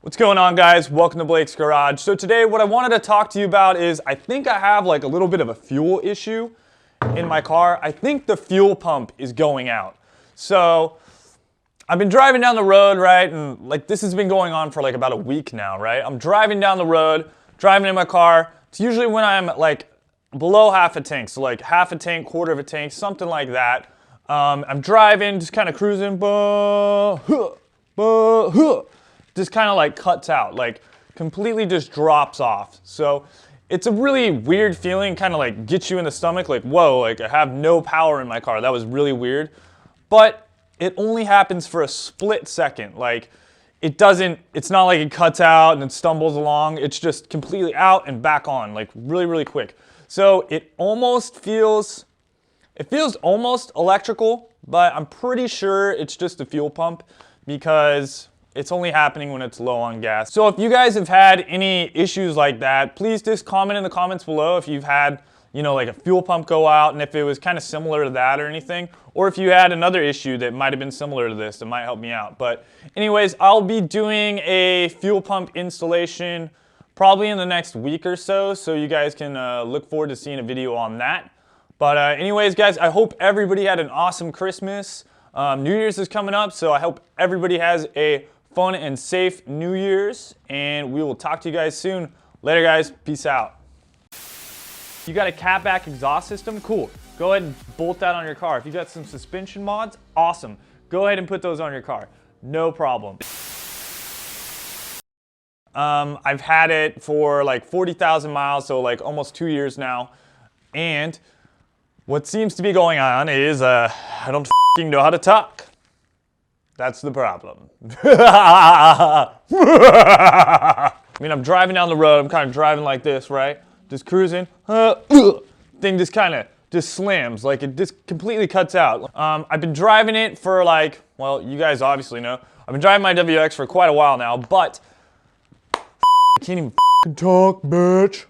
What's going on, guys? Welcome to Blake's Garage. So today what I wanted to talk to you about is I think I have like a little bit of a fuel issue in my car. I think the fuel pump is going out. So I've been driving down the road, right? And like this has been going on for like about a week now, right? I'm driving down the road, driving in my car. It's usually when I'm like below half a tank. So like half a tank, quarter of a tank, something like that. I'm driving, just kind of cruising, just kind of like cuts out, like completely just drops off. So it's a really weird feeling, kind of like gets you in the stomach, like, whoa, like I have no power in my car. That was really weird. But it only happens for a split second. Like it's not like it cuts out and it stumbles along. It's just completely out and back on, like really, really quick. So it feels almost electrical, but I'm pretty sure it's just a fuel pump because it's only happening when it's low on gas. So if you guys have had any issues like that, please just comment in the comments below if you've had, like a fuel pump go out and if it was kind of similar to that or anything, or if you had another issue that might have been similar to this, that might help me out. But anyways, I'll be doing a fuel pump installation probably in the next week or so, so you guys can look forward to seeing a video on that. But anyways, guys, I hope everybody had an awesome Christmas. New Year's is coming up, so I hope everybody has a fun and safe New Year's, and we will talk to you guys soon. Later, guys. Peace out. You got a catback exhaust system? Cool. Go ahead and bolt that on your car. If you got some suspension mods, awesome. Go ahead and put those on your car. No problem. I've had it for like 40,000 miles, so like almost 2 years now. And what seems to be going on is I don't know how to talk. That's the problem. I mean, I'm driving down the road. I'm kind of driving like this, right? Just cruising. Thing just kind of just slams. Like it just completely cuts out. I've been driving it for like, well, you guys obviously know. I've been driving my WX for quite a while now, but I can't even talk, bitch.